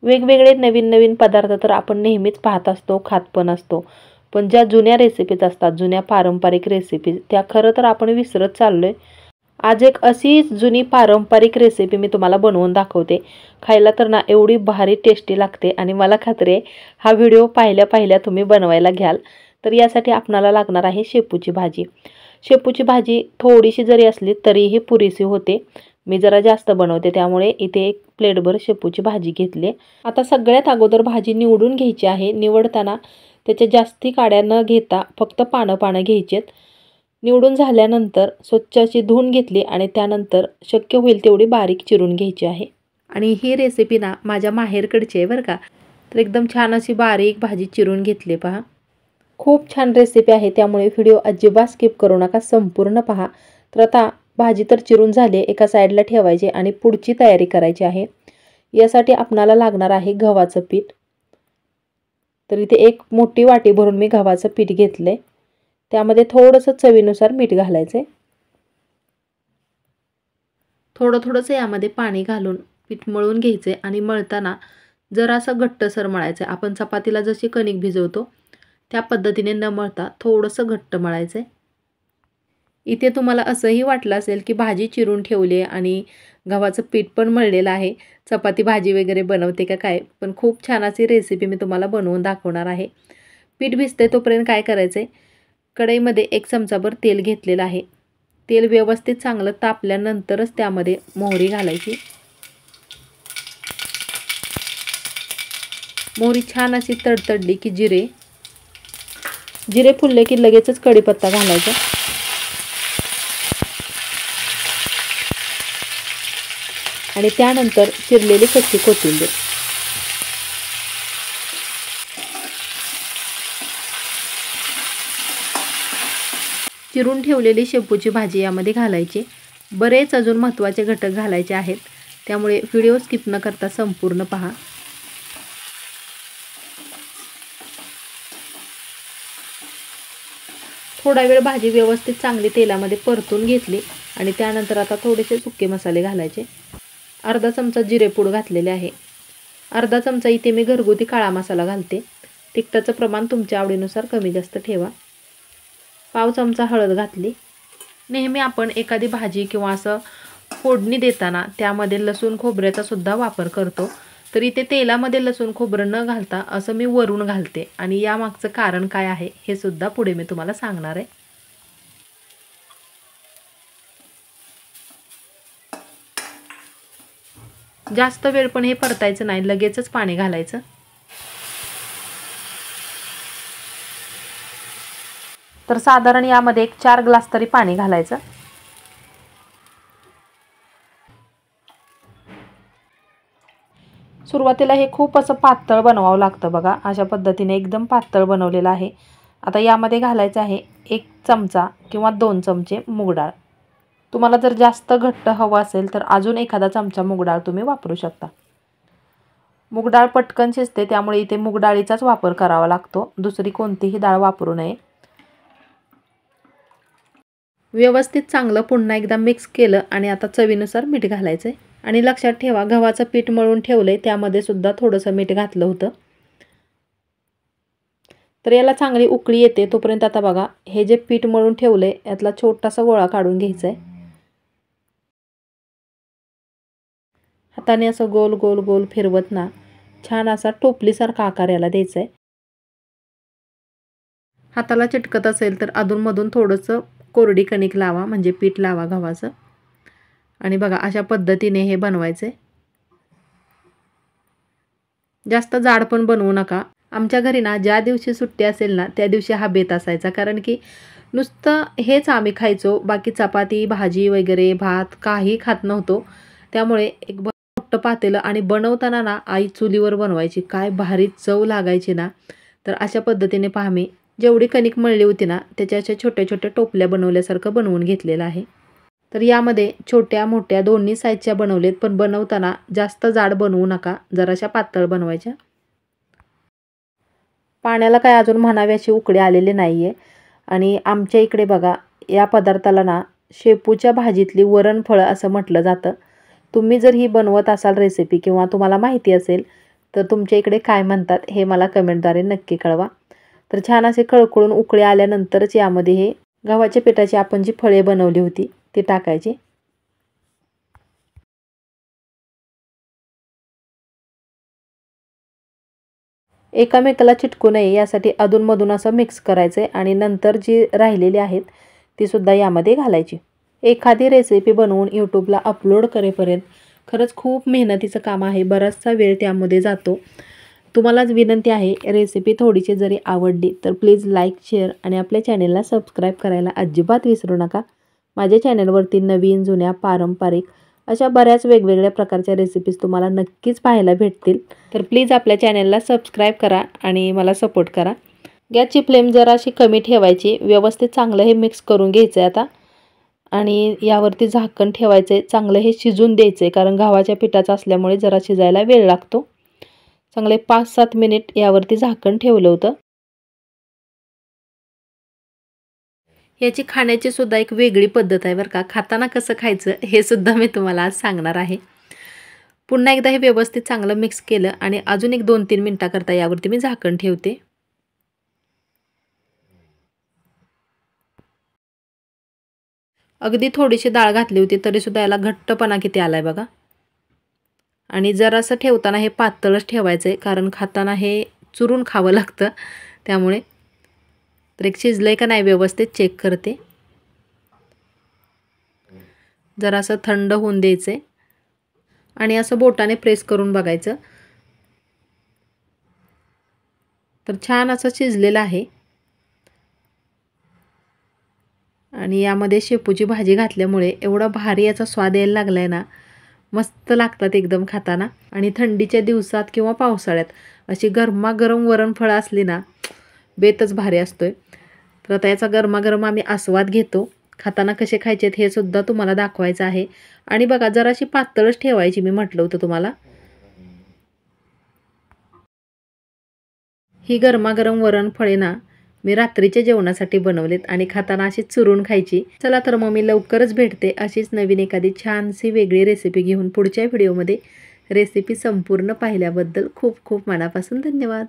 वेगवेगळे नवीन नवीन पदार्थ तर आपण नेहमीच पाहत असतो, खात पण असतो. पण ज्या जुन्या रेसिपीज असतात, जुन्या पारंपरिक रेसिपीज, त्या खरं तर आपण विसरत चाललोय. आज एक अशी जुनी पारंपरिक रेसिपी मी तुम्हाला बनवून दाखवते. खायला तर ना एवढी भारी टेस्टी लागते आणि मला खात्री आहे हा व्हिडिओ पाहिल्या पाहिल्या तुम्ही बनवायला घ्याल. तर यासाठी आपल्याला लागणार आहे शेपूची भाजी. शेपूची भाजी थोडीशी जरी असली तरीही पुरेशी होते. मी जरा जास्त बनवते त्यामुळे इथे एक प्लेटभर शेपूची भाजी घेतली. आता सगळ्यात अगोदर भाजी निवडून घ्यायची आहे. निवडताना त्याच्या जास्ती काड्या न घेता फक्त पानं घ्यायचेत. निवडून झाल्यानंतर स्वच्छ अशी धुवून घेतली आणि त्यानंतर शक्य होईल तेवढी बारीक चिरून घ्यायची आहे. आणि ही रेसिपी ना माझ्या माहेरकडची आहे बरं का. तर एकदम छान अशी बारीक भाजी चिरून घेतली पहा. खूप छान रेसिपी आहे त्यामुळे व्हिडिओ अजिबात स्किप करू नका, संपूर्ण पहा. तर आता भाजी तर चिरून झाली, एका साईडला ठेवायची आणि पुढची तयारी करायची आहे. यासाठी आपणाला लागणार आहे गव्हाचं पीठ. तर इथे एक मोठी वाटी भरून मी गव्हाचं पीठ घेतले. त्यामध्ये थोडंसं चवीनुसार मीठ घालायचे. थोडंसं यामध्ये पाणी घालून पीठ मळून घ्यायचे आणि मळताना जरासं घट्टसर मळायचं. आपण चपातीला जशी कणिक भिजवतो त्या पद्धतीने न मळता थोडंसं घट्ट मळायचं. इथे तुम्हाला असंही वाटलं असेल की भाजी चिरून ठेवली आहे आणि गव्हाचं पीठ पण मळलेलं आहे, चपाती भाजी वगैरे बनवते का काय. पण खूप छान अशी रेसिपी मी तुम्हाला बनवून दाखवणार आहे. पीठ भिजते तोपर्यंत काय करायचं आहे, कढईमध्ये 1 चमचाभर तेल घेतलेलं आहे. तेल व्यवस्थित चांगलं तापल्यानंतरच त्यामध्ये मोहरी घालायची. मोहरी छान अशी तडतडली की जिरे फुलले की लगेचच कढीपत्ता घालायचा. आणि त्यानंतर चिरलेली कच्ची कोथिंबीर. चिरून ठेवलेली शेपूची भाजी यामध्ये घालायची. बरेच अजून महत्त्वाचे घटक घालायचे आहेत त्यामुळे व्हिडिओ स्किप न करता संपूर्ण पहा. थोडा वेळ भाजी व्यवस्थित चांगली तेलामध्ये परतून घेतली आणि त्यानंतर आता थोडेसे सुके मसाले घालायचे. अर्धा चमचा जिरेपूड घातलेले आहे. अर्धा चमचा इथे मी घरगुती काळा मसाला घालते. तिखटाचं प्रमाण तुमच्या आवडीनुसार कमी जास्त ठेवा. पाव चमचा हळद घातली. नेहमी आपण एखादी भाजी किंवा असं फोडणी देताना त्यामध्ये लसूण खोबऱ्याचा सुद्धा वापर करतो. तर इथे तेलामध्ये लसूण खोबरं न घालता असं मी वरून घालते आणि यामागचं कारण काय आहे हे सुद्धा पुढे मी तुम्हाला सांगणार आहे. जास्त वेळ पण हे परतायचं नाही, लगेचच पाणी घालायचं. तर साधारण यामध्ये 4 ग्लास तरी पाणी घालायचं. सुरुवातीला हे खूप असं पातळ बनवावं लागतं बघा. अशा पद्धतीने एकदम पातळ बनवलेलं आहे. आता यामध्ये घालायचं आहे 1 चमचा किंवा 2 चमचे मूग डाळ. तुम्हाला जर जास्त घट्ट हवं असेल तर अजून एखादा चमचा मूग डाळ तुम्ही वापरू शकता. मूग डाळ पटकन शिजते त्यामुळे इथे मूग डाळीचाच वापर करावा लागतो, दुसरी कोणतीही डाळ वापरू नये. व्यवस्थित चांगलं पुन्हा एकदा मिक्स केलं आणि आता चवीनुसार मीठ घालायचं आहे. आणि लक्षात ठेवा गव्हाचं पीठ मळून ठेवलंय त्यामध्ये सुद्धा थोडंसं मीठ घातलं होतं. तर याला चांगली उकळी येते तोपर्यंत आता बघा हे जे पीठ मळून ठेवलंय यातला छोटासा गोळा काढून घ्यायचा आहे. हाताने असं गोल गोल गोल फिरवत ना छान असा टोपलीसारखा आकार याला द्यायचा आहे. हाताला चिटकत असेल तर अधूनमधून थोडंसं कोरडी कणिक लावा, म्हणजे पीठ लावा गव्हाचं. आणि बघा अशा पद्धतीने हे बनवायचे. जास्त जाड पण बनवू नका. आमच्या घरी ना ज्या दिवशी सुट्टी असेल ना त्या दिवशी हा बेत असायचा, कारण की नुसतं हेच आम्ही खायचो, बाकी चपाती भाजी वगैरे भात काही खात नव्हतो. त्यामुळे एक मोठं पातेलं आणि बनवताना ना आई चुलीवर बनवायची, काय भारी चव लागायची ना. तर अशा पद्धतीने पहा मी जेवढी कणिक मळली होती ना त्याच्या अशा छोट्या छोट्या टोपल्या बनवल्यासारखं बनवून घेतलेलं आहे. तर यामध्ये छोट्या मोठ्या दोन्ही साईजच्या बनवलेत, पण बनवताना जास्त जाड बनवू नका, जराशा पातळ बनवायच्या. पाण्याला काय अजून म्हणावी अशी उकळी आलेली नाही आहे. आणि आमच्या इकडे बघा या पदार्थाला ना शेपूच्या भाजीतली वरणफळं असं म्हटलं जातं. तुम्ही जर ही बनवत असाल रेसिपी किंवा तुम्हाला माहिती असेल तर तुमच्या इकडे काय म्हणतात हे मला कमेंटद्वारे नक्की कळवा. तर छान असे कळकळून उकळी आल्यानंतरच यामध्ये हे गव्हाच्या पिठाची आपण जी फळे बनवली होती ती टाकायची. एकामेकाला चिटकू नये यासाठी अधूनमधून असं मिक्स करायचं आहे आणि नंतर जी राहिलेली आहेत ती सुद्धा यामध्ये घालायची. एखादी रेसिपी बनवून यूट्यूबला अपलोड करेपर्यंत खरंच खूप मेहनतीचं काम आहे. बराचसा वेळ त्यामध्ये जातो. तुम्हालाच विनंती आहे, रेसिपी थोडीशी जरी आवडली तर प्लीज लाईक, शेअर आणि आपल्या चॅनेलला सबस्क्राईब करायला अजिबात विसरू नका. माझ्या चॅनेलवरती नवीन, जुन्या, पारंपरिक अशा बऱ्याच वेगवेगळ्या प्रकारच्या रेसिपीज तुम्हाला नक्कीच पाहायला भेटतील. तर प्लीज आपल्या चॅनेलला सबस्क्राईब करा आणि मला सपोर्ट करा. गॅसची फ्लेम जराशी कमी ठेवायची. व्यवस्थित चांगलं हे मिक्स करून घ्यायचं आहे आता आणि यावरती झाकण ठेवायचं आहे. चांगलं हे शिजून द्यायचं आहे, कारण गव्हाच्या पिठाचं असल्यामुळे जरा शिजायला वेळ लागतो. चांगले 5-7 मिनिट यावरती झाकण ठेवलं होतं. याची खाण्याची सुद्धा एक वेगळी पद्धत आहे बरं का. खाताना कसं खायचं हे सुद्धा मी तुम्हाला आज सांगणार आहे. पुन्हा एकदा हे व्यवस्थित चांगलं मिक्स केलं आणि अजून एक 2-3 मिनिटाकरता यावरती मी झाकण ठेवते. अगदी थोडीशी डाळ घातली होती तरीसुद्धा याला घट्टपणा किती आला आहे बघा. आणि जरासं ठेवताना हे पातळच ठेवायचं आहे, कारण खाताना हे चुरून खावं लागतं त्यामुळे. तर एक शिजलं आहे का नाही व्यवस्थित चेक करते. जरासं थंड होऊन द्यायचं आहे आणि असं बोटाने प्रेस करून बघायचं. तर छान असं शिजलेलं आहे आणि यामध्ये शेपूची भाजी घातल्यामुळे एवढा भारी याचा स्वाद यायला लागला आहे ना. मस्त लागतात एकदम खाताना. आणि थंडीच्या दिवसात किंवा पावसाळ्यात अशी गरमागरम वरणफळं असली ना, बेतच भारी असतोय. तर आता याचा गरमागरम आम्ही आस्वाद घेतो. खाताना कसे खायचे हे सुद्धा तुम्हाला दाखवायचं आहे. आणि बघा जराशी पातळच ठेवायची, मी म्हटलं होतं तुम्हाला. ही गरमागरम वरणफळे ना मी रात्रीच्या जेवणासाठी बनवलेत आणि खाताना अशी चुरून खायची. चला तर मग मी लवकरच भेटते अशीच नवीन एखादी छानशी वेगळी रेसिपी घेऊन पुढच्या व्हिडिओमध्ये. रेसिपी संपूर्ण पाहिल्याबद्दल खूप खूप मनापासून धन्यवाद.